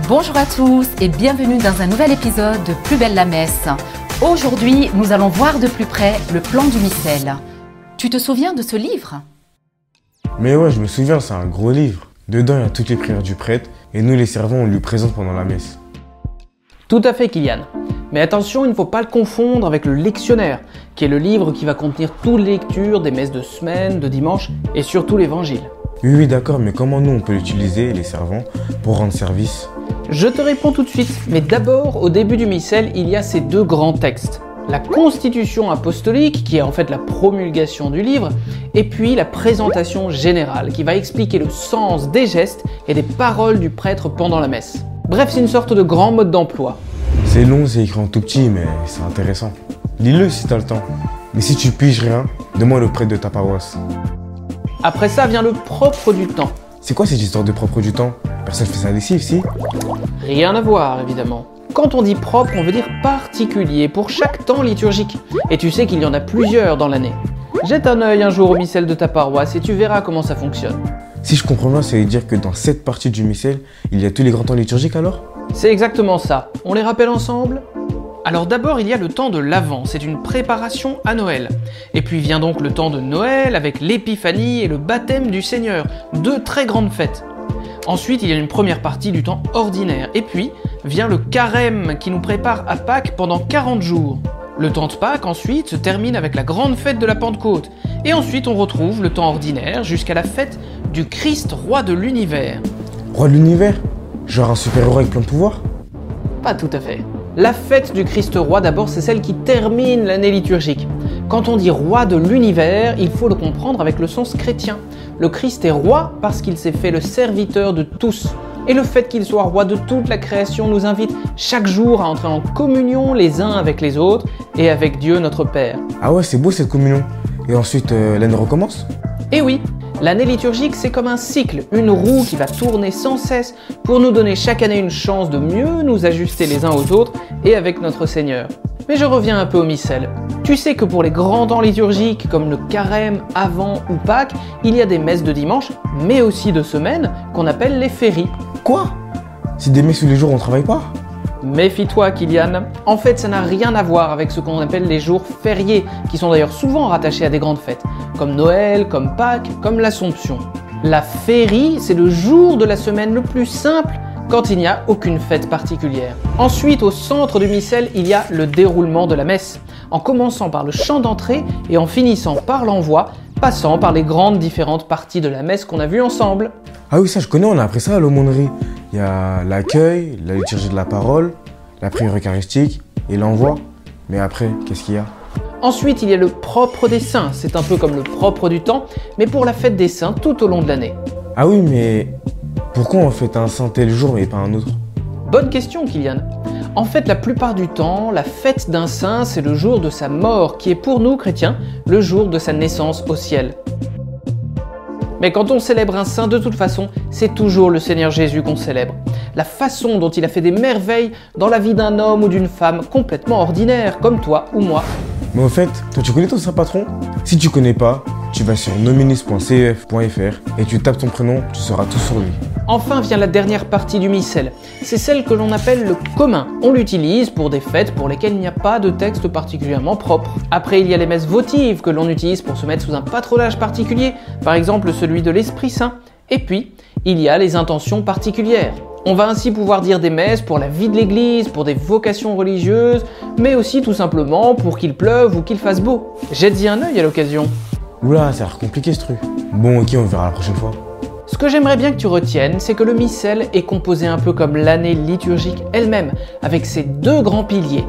Bonjour à tous et bienvenue dans un nouvel épisode de Plus belle la messe. Aujourd'hui, nous allons voir de plus près le plan du missel. Tu te souviens de ce livre? Mais ouais, je me souviens, c'est un gros livre. Dedans, il y a toutes les prières du prêtre et nous, les servants, on lui présente pendant la messe. Tout à fait, Kylian. Mais attention, il ne faut pas le confondre avec le lectionnaire, qui est le livre qui va contenir toutes les lectures des messes de semaine, de dimanche et surtout l'évangile. Oui, d'accord, mais comment nous, on peut l'utiliser, les servants, pour rendre service? Je te réponds tout de suite, mais d'abord, au début du missel, il y a ces deux grands textes. La constitution apostolique, qui est en fait la promulgation du livre, et puis la présentation générale, qui va expliquer le sens des gestes et des paroles du prêtre pendant la messe. Bref, c'est une sorte de grand mode d'emploi. C'est long, c'est écrit en tout petit, mais c'est intéressant. Lis-le si t'as le temps. Mais si tu piges rien, demande au prêtre de ta paroisse. Après ça vient le propre du temps. C'est quoi cette histoire de propre du temps? Personne fait sa lessive, si? Rien à voir, évidemment. Quand on dit propre, on veut dire particulier pour chaque temps liturgique. Et tu sais qu'il y en a plusieurs dans l'année. Jette un œil un jour au missel de ta paroisse et tu verras comment ça fonctionne. Si je comprends bien, ça veut dire que dans cette partie du missel, il y a tous les grands temps liturgiques alors? C'est exactement ça. On les rappelle ensemble? Alors d'abord, il y a le temps de l'Avent, c'est une préparation à Noël. Et puis vient donc le temps de Noël avec l'Épiphanie et le baptême du Seigneur, deux très grandes fêtes. Ensuite, il y a une première partie du temps ordinaire. Et puis vient le carême qui nous prépare à Pâques pendant 40 jours. Le temps de Pâques ensuite se termine avec la grande fête de la Pentecôte. Et ensuite, on retrouve le temps ordinaire jusqu'à la fête du Christ, roi de l'univers. Roi de l'univers? Genre un super-héros avec plein de pouvoirs? Pas tout à fait. La fête du Christ roi, d'abord, c'est celle qui termine l'année liturgique. Quand on dit roi de l'univers, il faut le comprendre avec le sens chrétien. Le Christ est roi parce qu'il s'est fait le serviteur de tous. Et le fait qu'il soit roi de toute la création nous invite chaque jour à entrer en communion les uns avec les autres et avec Dieu notre Père. Ah ouais, c'est beau cette communion. Et ensuite, l'année recommence? Et oui, l'année liturgique, c'est comme un cycle, une roue qui va tourner sans cesse pour nous donner chaque année une chance de mieux nous ajuster les uns aux autres et avec notre Seigneur. Mais je reviens un peu au missel. Tu sais que pour les grands temps liturgiques comme le carême, Avant ou Pâques, il y a des messes de dimanche, mais aussi de semaine, qu'on appelle les féries. Quoi? C'est des messes tous les jours, on travaille pas? Méfie-toi, Kylian. En fait, ça n'a rien à voir avec ce qu'on appelle les jours fériés, qui sont d'ailleurs souvent rattachés à des grandes fêtes, comme Noël, comme Pâques, comme l'Assomption. La férie, c'est le jour de la semaine le plus simple quand il n'y a aucune fête particulière. Ensuite, au centre du missel, il y a le déroulement de la messe, en commençant par le chant d'entrée et en finissant par l'envoi, passant par les grandes différentes parties de la messe qu'on a vues ensemble. Ah oui, ça je connais, on a appris ça à l'aumônerie. Il y a l'accueil, la liturgie de la parole, la prière eucharistique et l'envoi. Mais après, qu'est-ce qu'il y a? Ensuite, il y a le propre des saints, c'est un peu comme le propre du temps, mais pour la fête des saints tout au long de l'année. Ah oui, mais pourquoi on fête un saint tel jour mais pas un autre? Bonne question, Kylian. En fait, la plupart du temps, la fête d'un saint, c'est le jour de sa mort, qui est pour nous, chrétiens, le jour de sa naissance au ciel. Mais quand on célèbre un saint, de toute façon, c'est toujours le Seigneur Jésus qu'on célèbre. La façon dont il a fait des merveilles dans la vie d'un homme ou d'une femme complètement ordinaire, comme toi ou moi. Mais au fait, toi tu connais ton saint patron? Si tu connais pas, tu vas sur nominis.cef.fr et tu tapes ton prénom, tu sauras tout sur lui. Enfin vient la dernière partie du missel. C'est celle que l'on appelle le commun. On l'utilise pour des fêtes pour lesquelles il n'y a pas de texte particulièrement propre. Après, il y a les messes votives que l'on utilise pour se mettre sous un patronage particulier, par exemple celui de l'Esprit Saint. Et puis, il y a les intentions particulières. On va ainsi pouvoir dire des messes pour la vie de l'Église, pour des vocations religieuses, mais aussi tout simplement pour qu'il pleuve ou qu'il fasse beau. Jette-y un œil à l'occasion. Oula, ça a l'air compliqué ce truc. Bon, ok, on verra la prochaine fois. Ce que j'aimerais bien que tu retiennes, c'est que le missel est composé un peu comme l'année liturgique elle-même, avec ses deux grands piliers,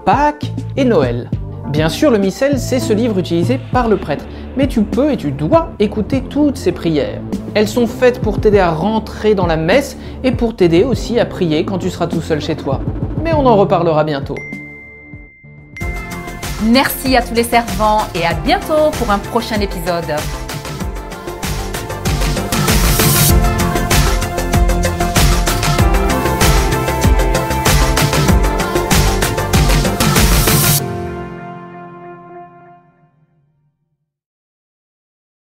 Pâques et Noël. Bien sûr, le missel, c'est ce livre utilisé par le prêtre, mais tu peux et tu dois écouter toutes ces prières. Elles sont faites pour t'aider à rentrer dans la messe et pour t'aider aussi à prier quand tu seras tout seul chez toi. Mais on en reparlera bientôt. Merci à tous les servants et à bientôt pour un prochain épisode.